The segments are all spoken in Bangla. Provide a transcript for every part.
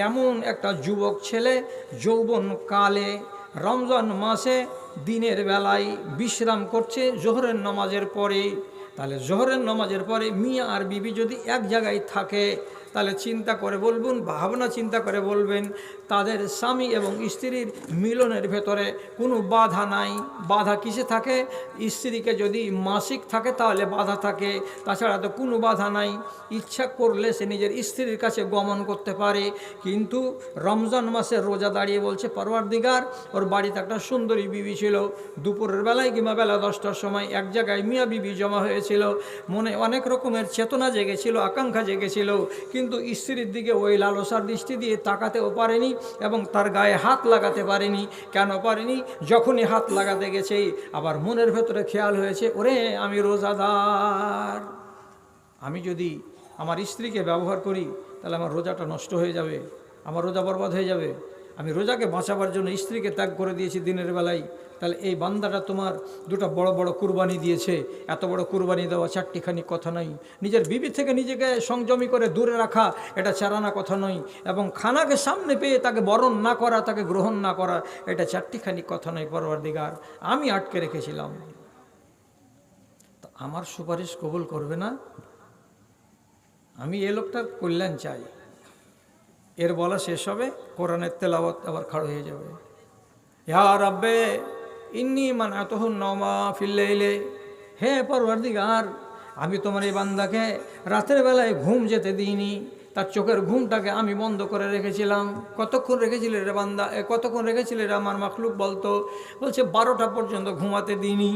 এমন একটা যুবক ছেলে যৌবন কালে রমজান মাসে দিনের বেলায় বিশ্রাম করছে জোহরের নামাজের পরে। তাহলে জোহরের নামাজের পরে মিয়া আর বিবি যদি এক জায়গায় থাকে, তাহলে চিন্তা করে বলবেন, ভাবনা চিন্তা করে বলবেন, তাদের স্বামী এবং স্ত্রীর মিলনের ভেতরে কোনো বাধা নাই। বাধা কিসে থাকে? স্ত্রীকে যদি মাসিক থাকে তাহলে বাধা থাকে, তাছাড়া তো কোনো বাধা নাই। ইচ্ছা করলে সে নিজের স্ত্রীর কাছে গমন করতে পারে। কিন্তু রমজান মাসে রোজা দাঁড়িয়ে বলছে, পরওয়ারদিগার, ওর বাড়িতে একটা সুন্দরী বিবি ছিল, দুপুরের বেলায় কিংবা বেলা 10টার সময় এক জায়গায় মিয়া বিবি জমা হয়েছিল, মনে অনেক রকমের চেতনা জেগেছিল, আকাঙ্ক্ষা জেগেছিল, কিন্তু স্ত্রীর দিকে ওই লালসার দৃষ্টি দিয়ে তাকাতেও পারেনি এবং তার গায়ে হাত লাগাতে পারেনি। কেন পারেনি? যখনই হাত লাগাতে গেছে আবার মনের ভেতরে খেয়াল হয়েছে, ওরে আমি রোজাদার, আমি যদি আমার স্ত্রীকে ব্যবহার করি তাহলে আমার রোজাটা নষ্ট হয়ে যাবে, আমার রোজা বরবাদ হয়ে যাবে। আমি রোজাকে বাঁচাবার জন্য স্ত্রীকে ত্যাগ করে দিয়েছি দিনের বেলায়। তাহলে এই বান্দাটা তোমার দুটো বড় বড় কুরবানি দিয়েছে, এত বড় কুরবানি দেওয়া চারটিখানি কথা নয়। নিজের বিবি থেকে নিজেকে সংযমী করে দূরে রাখা এটা চারানা কথা নয়, এবং খানাকে সামনে পেয়ে তাকে বরণ না করা, তাকে গ্রহণ না করা, এটা চারটিখানি কথা নয়। পরওয়ারদিগার, আমি আটকে রেখেছিলাম, তো আমার সুপারিশ কবুল করবে না? আমি এ লোকটার কল্যাণ চাই। এর বলা শেষ হবে, কোরআনের তেলাওয়াত আবার খাড়ো হয়ে যাবে। ইয়া রাব্বে ইন্নী মানাতুহুন নওমা ফিল লাইলি, হে পরওয়ারদিগার, আমি তোমার এই বান্দাকে রাতের বেলায় ঘুম যেতে দিইনি, তার চোখের ঘুমটাকে আমি বন্ধ করে রেখেছিলাম। কতক্ষণ রেখেছিলে রে বান্দা, কতক্ষণ রেখেছিলে রে আমার মাখলুক বলতো? বলছে 12টা পর্যন্ত ঘুমাতে দিইনি,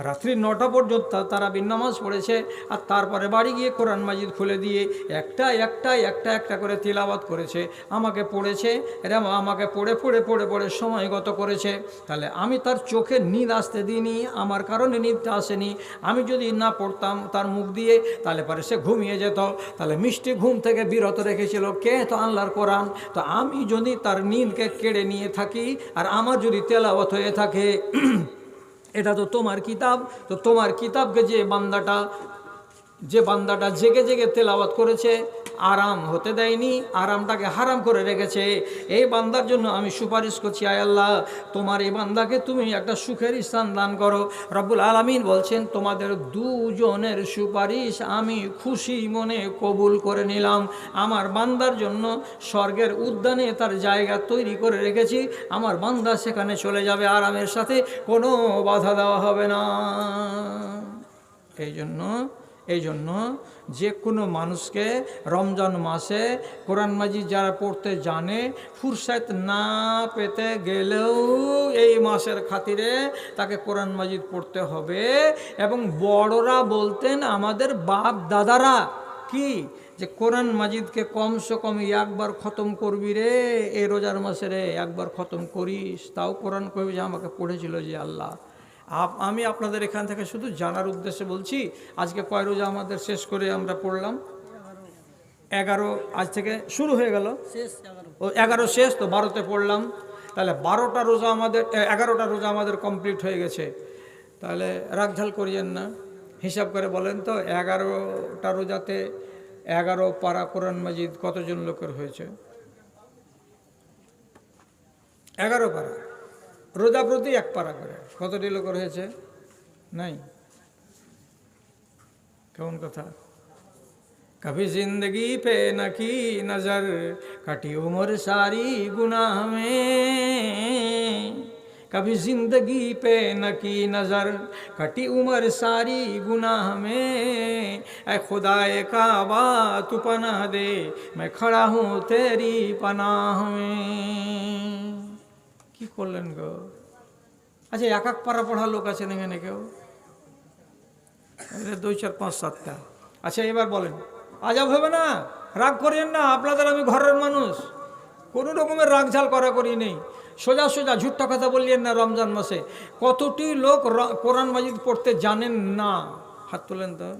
রাত্রি 9টা পর্যন্ত তারাবির নামাজ পড়েছে, আর তারপরে বাড়ি গিয়ে কোরআন মাজিদ খুলে দিয়ে একটা করে তিলাওয়াত করেছে, আমাকে পড়েছে, এরা আমাকে পড়ে সময় গত করেছে। তাহলে আমি তার চোখে নিদ আসতে দিইনি, আমার কারণে নিদটা আসেনি। আমি যদি না পড়তাম তার মুখ দিয়ে, তাহলে পরে সে ঘুমিয়ে যেত। তাহলে মিষ্টি ঘুম থেকে বিরত রেখেছিল কে? তো আল্লাহর কোরআন। তো আমি যদি তার নিদকে কেড়ে নিয়ে থাকি আর আমার যদি তেলাওয়াত হয়ে থাকে, এটা তো তোমার কিতাব। তো তোমার কিতাবকে যে বান্দাটা জেগে জেগে তেলাওয়াত করেছে, আরাম হতে দেয়নি, আরামটাকে হারাম করে রেখেছে, এই বান্দার জন্য আমি সুপারিশ করছি, আয় আল্লাহ, তোমার এই বান্দাকে তুমি একটা সুখের স্থান দান করো। রব্বুল আলামিন বলছেন, তোমাদের দুজনের সুপারিশ আমি খুশি মনে কবুল করে নিলাম। আমার বান্দার জন্য স্বর্গের উদ্যানে তার জায়গা তৈরি করে রেখেছি, আমার বান্দা সেখানে চলে যাবে আরামের সাথে, কোনো বাধা দেওয়া হবে না। এই জন্য যে কোনো মানুষকে রমজান মাসে কোরআন মাজিদ যারা পড়তে জানে, ফুরসত না পেতে গেলেও এই মাসের খাতিরে তাকে কোরআন মাজিদ পড়তে হবে। এবং বড়রা বলতেন, আমাদের বাপ দাদারা, কি যে কোরআন মাজিদকে কমসে কম একবার খতম করবি রে, এই রোজার মাসে রে একবার খতম করিস। তাও কোরআন কবি যে আমাকে পড়েছিল যে আল্লাহ। আমি আপনাদের এখান থেকে শুধু জানার উদ্দেশ্যে বলছি, আজকে কয় রোজা আমাদের শেষ করে আমরা পড়লাম? 11। আজ থেকে শুরু হয়ে গেল, ও 11 শেষ, তো 12তে পড়লাম। তাহলে 12টা রোজা আমাদের, 11টা রোজা আমাদের কমপ্লিট হয়ে গেছে। তাহলে রাগঝাল করিয়েন না, হিসাব করে বলেন তো 11টা রোজাতে 11 পারা কোরআন মাজিদ কতজন লোকের হয়েছে? 11 পারা, রোজা প্রতি 1 পারা করে কতটি লোকের হয়েছে? নাই। কেমন কথা? কভি জিন্দগি পে নাকি নজর, কাটি উমর সারি গুনাহ মে, कभी जिंदगी पे न की नज़र, कटी उम्र सारी गुनाह में, ऐ खुदाए काबा तू पनाह दे, मैं खड़ा हूँ तेरी पनाह में। কি করলেন গো? আচ্ছা, 1 পারা পড়া লোক আছেন এখানে কেউ? 2, 4, 5, 7টা। আচ্ছা, এবার বলেন, আজাব হবে না? রাগ করেন না, আপনাদের আমি ঘরের মানুষ, কোনো রকমের রাগঝাল করি নেই। সোজা সোজা ঝুট্টা কথা বললেন না। রমজান মাসে কতটি লোক কোরআন মাজিদ পড়তে জানেন না? হাত তোলেন তো।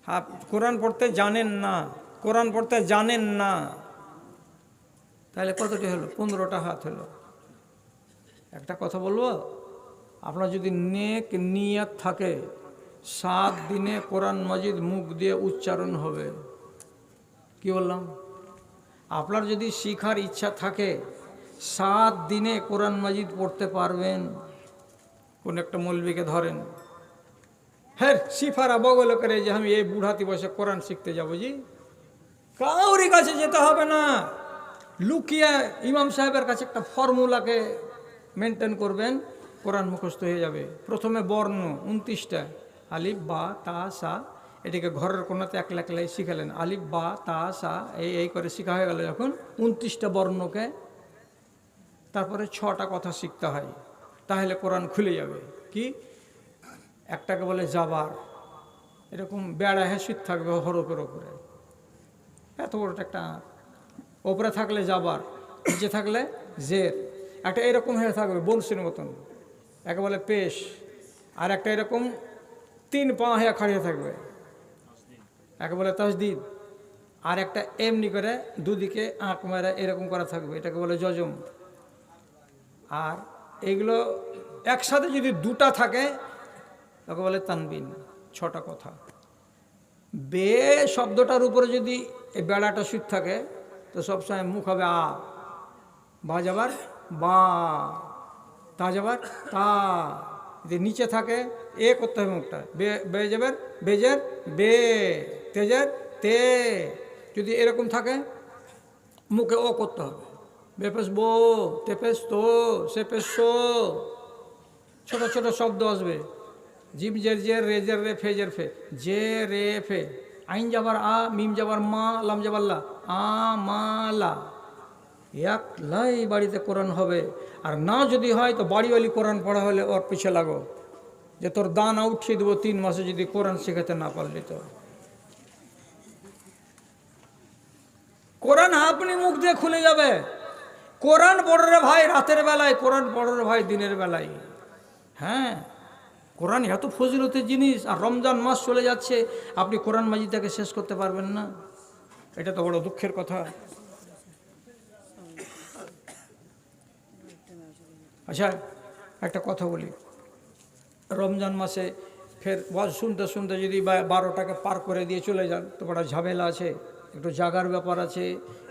হ্যাঁ, কোরআন পড়তে জানেন না, কোরআন পড়তে জানেন না। তাহলে কতটি হলো? 15টা হাত হলো। একটা কথা বলবো, আপনার যদি নেক নিয়ত থাকে, 7 দিনে কোরআন মাজিদ মুখ দিয়ে উচ্চারণ হবে। কি বললাম? আপনার যদি শিখার ইচ্ছা থাকে 7 দিনে কোরআন মাজিদ পড়তে পারবেন। কোন একটা মৌলবীকে ধরেন, হ্যাঁ সিফারা বগল করে যে আমি এই বুড়াতি বসে কোরআন শিখতে যাবো, জি কাউরি কাছে যেতে হবে না, লুকিয়ে ইমাম সাহেবের কাছে একটা ফর্মুলাকে মেনটেন করবেন, কোরআন মুখস্থ হয়ে যাবে। প্রথমে বর্ণ 29টা, আলিফ বা তা সা, এটাকে ঘরের কোনাতে একলা একলাই শিখালেন, আলিফ বা তা সা এই করে শেখা হয়ে গেল যখন 29টা বর্ণকে, তারপরে 6টা কথা শিখতে হয়, তাহলে কোরআন খুলে যাবে। কি একটাকে বলে জাবার, এরকম বেড়া হেসিত থাকবে হরফের ওপরে, এত বড় একটা, ওপরে থাকলে জাবার, নিচে থাকলে জের, একটা এরকম হয়ে থাকবে বংশীর মতন, একে বলে পেশ, আর একটা এরকম 3 পা হয়ে খাড়িয়ে থাকবে, একে বলে তাসদিদ, আর একটা এমনি করে দুদিকে আঁক মেরে এরকম করা থাকবে, এটাকে বলে জজম। আর এগুলো একসাথে যদি 2টা থাকে তাকে বলে তানবিন। 6টা কথা। বে শব্দটার উপরে যদি এই বেড়াটা সুদ থাকে তো সবসময় মুখ হবে আ, বা যাবার বা, তা যাবার তা, যদি নিচে থাকে এ করতে হবে মুখটা, বে যাবার বেজের বে, তেজের তে, যদি এরকম থাকে মুখে ও করতে হবে, বেপেস বো, তেপেস তো, সেপেস সো, ছোট ছোট শব্দ আসবে, জিম জের জের, রেজের রে, ফেজের ফে, জে রে ফে, আইন যাবার আ, মিম যাবার মা, লাম যাবার লা, আ মা লা, একলাই বাড়িতে কোরআন হবে। আর না যদি হয় তো বাড়িওয়ালি কোরআন পড়া হলে ওর পিছিয়ে লাগো, যে তোর দানা উঠিয়ে দেবো 3 মাসে যদি কোরআন শেখাতে না পারলি তো। কোরআন আপনি মুখ দিয়ে খুলে যাবে। কোরআন পড়ো রে ভাই রাতের বেলায়, কোরআন পড়ো রে ভাই দিনের বেলায়। হ্যাঁ, কোরআন এত ফজিলতের জিনিস, আর রমজান মাস চলে যাচ্ছে, আপনি কোরআন মাজিদটাকে শেষ করতে পারবেন না, এটা তো বড় দুঃখের কথা। আচ্ছা একটা কথা বলি, রমজান মাসে ফের ওয়াজ শুনতে শুনতে যদি 12টাকে পার করে দিয়ে চলে যান তো বড় ঝামেলা আছে, একটু জাগার ব্যাপার আছে,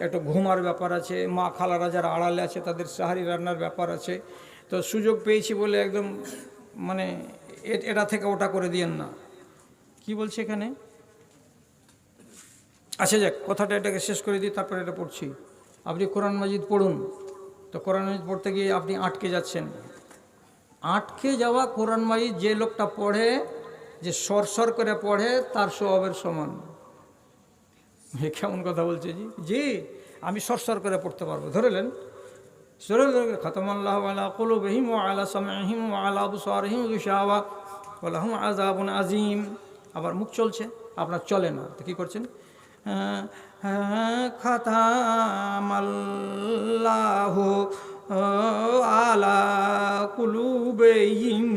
একটু ঘুমার ব্যাপার আছে, মা খালারা যারা আড়ালে আছে তাদের সাহারি রান্নার ব্যাপার আছে। তো সুযোগ পেয়েছি বলে একদম মানে এটা থেকে ওটা করে দিয়েন না। কি বলছে এখানে? আচ্ছা যাক, কথাটা এটাকে শেষ করে দিই, তারপরে এটা পড়ছি। আপনি কোরআন মাজিদ পড়ুন, তো কোরআন মাজিদ পড়তে গিয়ে আপনি আটকে যাচ্ছেন। আটকে যাওয়া কোরআন মাজিদ যে লোকটা পড়ে, যে সরসর করে পড়ে, তার সওয়াবের সমান। কেমন কথা বলছে জি? জি আমি সরসর করে পড়তে পারবো। ধরেলেন খাতামাল্লাহু আলা কুলুবিহিম ওয়া আলা সামঈহিম ওয়া আলা আবসারিহিম গিশাওয়া ওয়া লাহুম আযাবুন আযীম। আবার মুখ চলছে, আপনার চলে না, তো কী করছেন? খাতামাল্লাহু আলা কুলুবিহিম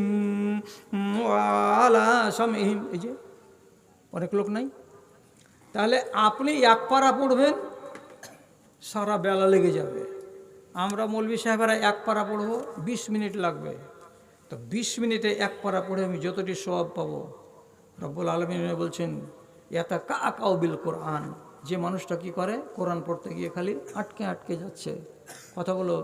ওয়া আলা সামঈহিম। এই যে অনেক লোক নাই, তাহলে আপনি 1 পারা পড়বেন, সারা বেলা লেগে যাবে। আমরা মৌলভী সাহেবেরা 1 পারা পড়বো, 20 মিনিট লাগবে। তো 20 মিনিটে 1 পারা পড়ে আমি যতটি সওয়াব পাবো, রব্বুল আলামিন বলছেন ইয়াতাকাউ বিল কোরআন। যে মানুষটা কি করে, কোরআন পড়তে গিয়ে খালি আটকে আটকে যাচ্ছে, কথাগুলো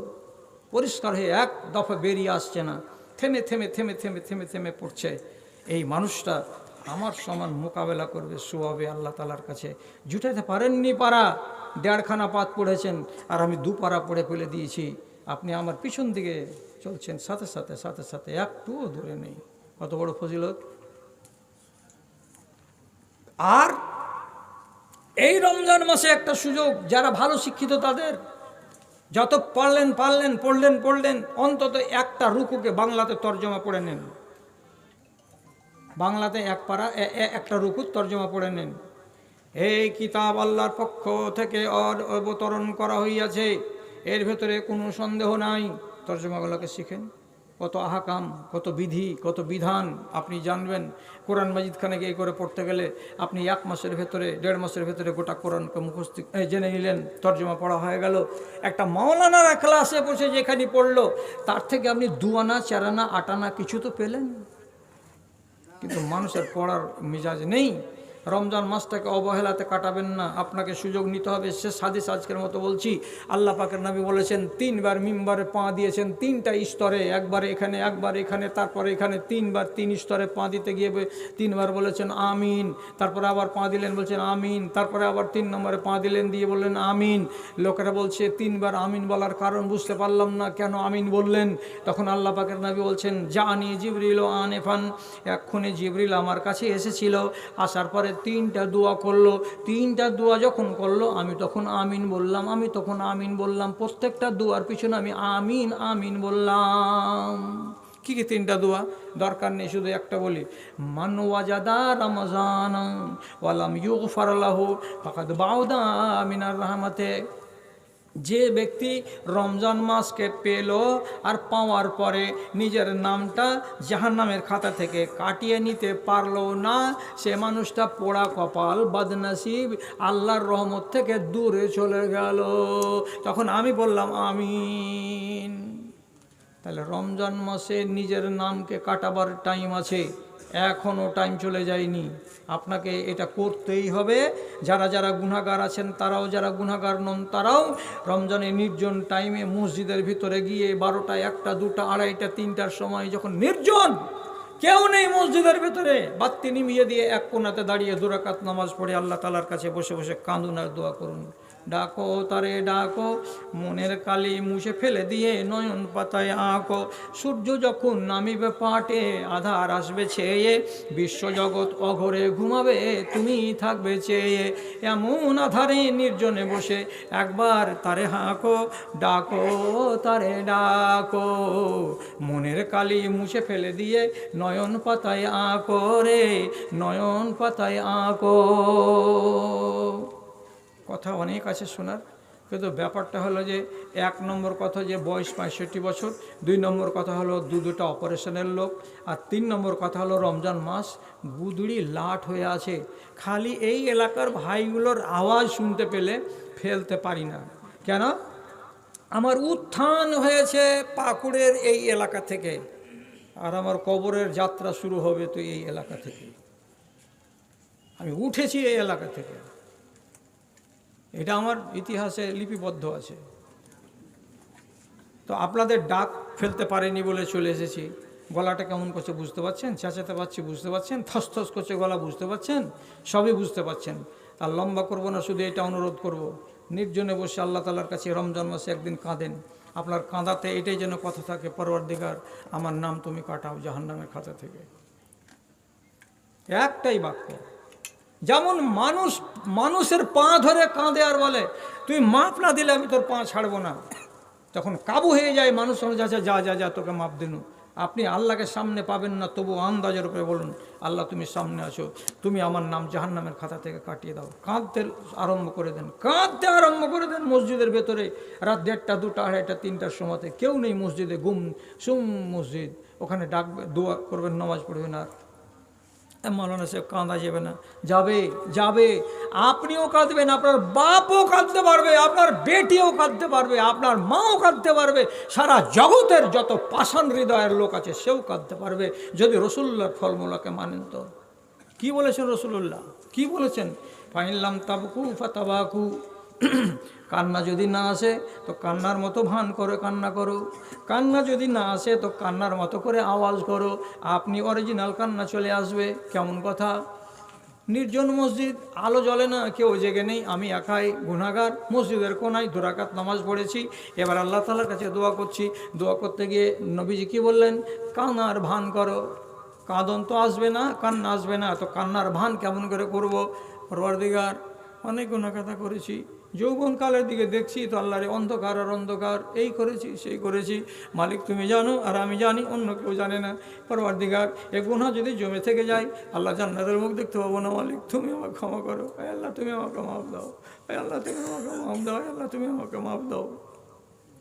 পরিষ্কার হয়ে এক দফা বেরিয়ে আসছে না, থেমে থেমে থেমে থেমে থেমে থেমে পড়ছে, এই মানুষটা আমার সমান মোকাবেলা করবে সওয়াবে আল্লাহ তাআলার কাছে। জুটাইতে পারেননি পারা, 1.5খানা পাত পড়েছেন, আর আমি 2 পারা পড়ে ফেলে দিয়েছি। আপনি আমার পিছন দিকে চলছেন, সাথে সাথে সাথে সাথে একটুও দূরে নেই। কত বড় ফজিলত! আর এই রমজান মাসে একটা সুযোগ, যারা ভালো শিক্ষিত তাদের, যত পারলেন পড়লেন, অন্তত একটা রুকুকে বাংলাতে তর্জমা পড়ে নেন। বাংলাতে 1 পারা একটা রুকুর তর্জমা পড়ে নেন। এই কিতাব আল্লাহর পক্ষ থেকে অবতরণ করা হইয়াছে, এর ভেতরে কোনো সন্দেহ নাই। তর্জমাগুলোকে শিখেন, কত আহকাম, কত বিধি, কত বিধান আপনি জানবেন। কোরআন মাজিদ খানে গিয়ে করে পড়তে গেলে আপনি 1 মাসের ভেতরে, 1.5 মাসের ভেতরে গোটা কোরআনকে মুখস্থ জেনে নিলেন, তর্জমা পড়া হয়ে গেল। একটা মাওলানার ক্লাসে বসে যেখানে পড়লো, তার থেকে আপনি 2 আনা 4 আনা 8 আনা কিছু তো পেলেন। কিন্তু মানুষের পড়ার মেজাজ নেই, রমজান মাসটাকে অবহেলাতে কাটাবেন না, আপনাকে সুযোগ নিতে হবে। শেষ হাদিস আজকের মতো বলছি, আল্লাহ পাকের নবী বলেছেন 3 বার মিম্বারে পা দিয়েছেন 3টা স্তরে, একবার এখানে, একবার এখানে, তারপরে এখানে, 3 বার 3 স্তরে পা দিতে গিয়ে 3 বার বলেছেন আমিন, তারপরে আবার পা দিলেন বলছেন আমিন, তারপরে আবার 3 নম্বরে পা দিলেন দিয়ে বললেন আমিন। লোকেরা বলছে 3 বার আমিন বলার কারণ বুঝতে পারলাম না, কেন আমিন বললেন? তখন আল্লাহ পাকের নবী বলছেন জানি জিবরিল আনেফান, এক্ষুনি জিবরিল আমার কাছে এসেছিল, আসার পরে 3টা দোয়া করলো, 3টা দোয়া যখন করলো আমি তখন আমিন বললাম, আমি তখন আমিন বললাম, প্রত্যেকটা দোয়ার পিছনে আমি আমিন আমিন বললাম। কি কি 3টা দোয়া? দরকার নেই, শুধু একটা বলি, মান ওয়াজাদা রমজান ওয়ালাম ইউগফার লাহু ফাকাদ বাউদা মিনার রাহমাতে। যে ব্যক্তি রমজান মাসকে পেল আর পাওয়ার পরে নিজের নামটা জাহান্নামের খাতা থেকে কাটিয়ে নিতে পারলো না, সে মানুষটা পোড়া কপাল, বদনসিব, আল্লাহর রহমত থেকে দূরে চলে গেল। তখন আমি বললাম আমিন। তাহলে রমজান মাসে নিজের নামকে কাটাবার টাইম আছে, এখনও টাইম চলে যায়নি, আপনাকে এটা করতেই হবে। যারা যারা গুনাহগার আছেন তারাও, যারা গুনাহগার নন তারাও রমজানের নির্জন টাইমে মসজিদের ভিতরে গিয়ে 12টা, 1টা, 2টা, 2:30টা, 3টার সময় যখন নির্জন, কেউ নেই মসজিদের ভিতরে, বাতি নিমিয়ে দিয়ে এক কোণাতে দাঁড়িয়ে 2 রাকাত নামাজ পড়ে আল্লাহ তাআলার কাছে বসে বসে কাঁদুন আর দোয়া করুন। ডাকো তারে ডাকো, মনের কালি মুছে ফেলে দিয়ে নয়ন পাতায় আঁকো। সূর্য যখন নামিবে পাটে, আধার আসবে ছেয়ে, বিশ্বজগৎ অঘরে ঘুমাবে, তুমি থাকবে চেয়ে। এমন আধারে নির্জনে বসে একবার তারে হাঁকো, ডাকো তারে ডাকো, মনের কালি মুছে ফেলে দিয়ে নয়ন পাতায় আঁকো রে, নয়ন পাতায় আঁকো। কথা অনেক আছে শোনার, কিন্তু ব্যাপারটা হলো যে 1 নম্বর কথা যে বয়স 65 বছর, 2 নম্বর কথা হলো 2টা অপারেশনের লোক, আর 3 নম্বর কথা হলো রমজান মাস গুদড়ি লাট হয়ে আছে। খালি এই এলাকার ভাইগুলোর আওয়াজ শুনতে পেলে ফেলতে পারি না। কেন? আমার উত্থান হয়েছে পাকুড়ের এই এলাকা থেকে, আর আমার কবরের যাত্রা শুরু হবে তো এই এলাকা থেকে। আমি উঠেছি এই এলাকা থেকে, এটা আমার ইতিহাসে লিপিবদ্ধ আছে। তো আপনাদের ডাক ফেলতে পারেনি বলে চলে এসেছি। গলাটা কেমন করছে বুঝতে পারছেন, চেঁচাতে পারছি বুঝতে পারছেন, থসথস করছে গলা বুঝতে পারছেন, সবই বুঝতে পারছেন। তার লম্বা করব না, শুধু এটা অনুরোধ করব, নির্জনে বসে আল্লাহ তাআলার কাছে রমজান মাসে একদিন কাঁদেন। আপনার কাঁদাতে এটাই যেন কথা থাকে, পরওয়ারদিগার আমার নাম তুমি কাটাও জাহান্নামের খাতা থেকে। একটাই বাক্য। যেমন মানুষের পা ধরে কাঁদে আর বলে তুই মাপ না দিলে আমি তোর পা ছাড়বো না, তখন কাবু হয়ে যায় মানুষ, সঙ্গে যাচ্ছে যা যা যা তোকে মাপ দিনু। আপনি আল্লাহকে সামনে পাবেন না, তবু আন্দাজের উপরে বলুন আল্লাহ তুমি সামনে আছো, তুমি আমার নাম জাহান্নামের খাতা থেকে কাটিয়ে দাও। কাঁদতে আরম্ভ করে দেন, কাঁদতে আরম্ভ করে দেন। মসজিদের ভেতরে রাত 1:30, 2টা, 2:30, 3টার সময়তে কেউ নেই মসজিদে, গুম সুম মসজিদ, ওখানে ডাকবে, দোয়া করবেন, নামাজ পড়বেন, আর মৌলানা সাহেব কাঁদা যাবে না, যাবে যাবে। আপনিও কাঁদবেন, আপনার বাপও কাঁদতে পারবে, আপনার বেটিও কাঁদতে পারবে, আপনার মাও কাঁদতে পারবে, সারা জগতের যত পাষাণ হৃদয়ের লোক আছে সেও কাঁদতে পারবে, যদি রসুল্লাহর ফলমূলকে মানেন। তো কি বলেছেন রসুল্লাহ? কি বলেছেন? ফাইনলাম তাবকু ফাতাবাকু, কান্না যদি না আসে তো কান্নার মতো ভান করে কান্না করো, কান্না যদি না আসে তো কান্নার মতো করে আওয়াজ করো, আপনি অরিজিনাল কান্না চলে আসবে। কেমন কথা? নির্জন মসজিদ, আলো জ্বলে না, কেউ জেগে নেই, আমি একাই গুনাহগার, মসজিদের কোনায় 2 রাকাত নামাজ পড়েছি, এবার আল্লাহ তাআলার কাছে দোয়া করছি। দোয়া করতে গিয়ে নবীজি কি বললেন? কান্নার ভান করো। কাঁদন তো আসবে না, কান্না আসবে না, তো কান্নার ভান কেমন করে করব? পরওয়ারদিগার, অনেক গুনাহ কথা করেছি, যৌবনকালের দিকে দেখছি তো আল্লাহরে অন্ধকার আর অন্ধকার, এই করেছি সেই করেছি, মালিক তুমি জানো আর আমি জানি, অন্য কেউ জানে না। পরওয়ারদিগার, এ গুনাহ যদি জমে থেকে যায় আল্লাহ জান্নাতের মুখ দেখতে পাবো না, মালিক তুমি আমাকে ক্ষমা করো, আল্লাহ তুমি আমাকে মাফ দাও, আল্লাহ তুমি আমাকে মাফ দাও, আল্লাহ তুমি আমাকে মাফ দাও।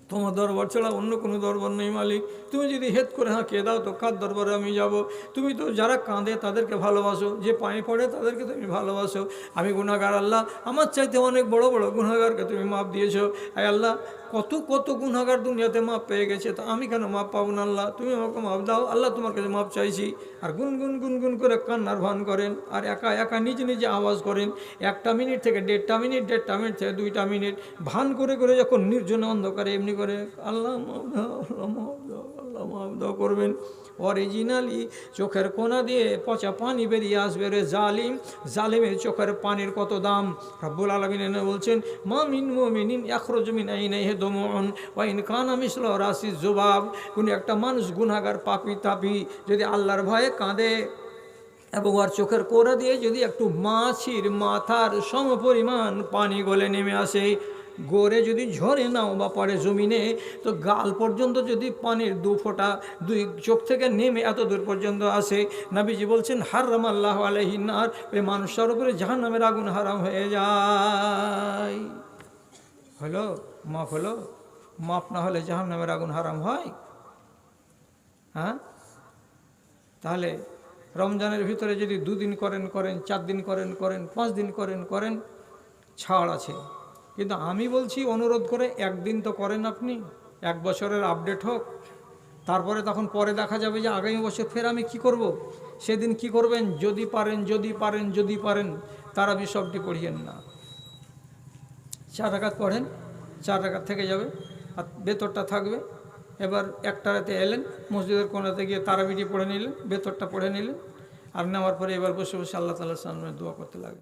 তোমার দরবার ছাড়া অন্য কোনো দরবার নেই মালিক। তুমি যদি হেত করে হাঁকিয়ে দাও তো কার দরবারে আমি যাব? তুমি তো যারা কাঁদে তাদেরকে ভালোবাসো, যে পায়ে পড়ে তাদেরকে তুমি ভালোবাসো। আমি গুনাহগার আল্লাহ, আমার চাইতে অনেক বড় বড় গুনাহগারকে তুমি মাপ দিয়েছো। আয় আল্লাহ, কত কত গুনাহগার দুনিয়াতে মাপ পেয়ে গেছে, তো আমি কেন মাপ পাবো না? আল্লাহ তুমি আমাকে মাপ দাও। আল্লাহ তোমার কাছে মাপ চাইছি। আর গুনগুন গুনগুন করে কান্নার ভান করেন, আর একা একা নিজে নিজে আওয়াজ করেন। 1টা মিনিট থেকে 1.5টা মিনিট, 1.5টা মিনিট থেকে 2টা মিনিট ভান করে করে যখন নির্জন অন্ধকারে এমনি করে আল্লাহ মাপ দাও, আল্লাহ মাপ দাও, আল্লাহ মাপ দাও করবেন। অরিজিনালি চোখের কোনা দিয়ে পচা পানি বেরিয়ে আসবে। রে জালিম, জালিমের চোখের পানির কত দাম! রব্বুল আলামিন বলছেন, মা মিন মুমিনিন ইয়াখরুজু মিন আইনাইহি দুমুউন ওয়া ইন কানা মিসলু রাসি যুবাব। কোন একটা মানুষ গুনাহগার পাপী তাপী যদি আল্লাহর ভয়ে কাঁদে এবং ওর চোখের কোনা দিয়ে যদি একটু মাছির মাথার সমপরিমাণ পানি গলে নেমে আসে, গড়ে যদি ঝরে নাও বা পড়ে জমিনে, তো গাল পর্যন্ত যদি পানির 2 ফোঁটা 2 চোখ থেকে নেমে এত দূর পর্যন্ত আসে, নবীজি বলছেন হারামাল্লাহু আলাইহিন নার, ওই মানুষটার উপরে জাহান্নামের আগুন হারাম হয়ে যায়। হলো মাফ হলো? মাফ না হলে জাহান্নামের আগুন হারাম হয়? হ্যাঁ? তাহলে রমজানের ভিতরে যদি 2 দিন করেন 4 দিন করেন 5 দিন করেন, ছাড় আছে। কিন্তু আমি বলছি অনুরোধ করে 1 দিন তো করেন আপনি, 1 বছরের আপডেট হোক। তারপরে তখন পরে দেখা যাবে যে আগামী বছর ফের আমি কি করব। সেদিন কি করবেন? যদি পারেন তারাবি সবটি পড়িয়েন না, 4 রাকাত পড়েন, 4 রাকাত থেকে যাবে আর বেতরটা থাকবে। এবার 1টা রাতে এলেন, মসজিদের কোণাতে গিয়ে তারাবিটি পড়ে নিলেন, বেতরটা পড়ে নিলেন, আর নেওয়ার পরে এবার বসে বসে আল্লাহ তাআলার সামনে দোয়া করতে লাগলেন।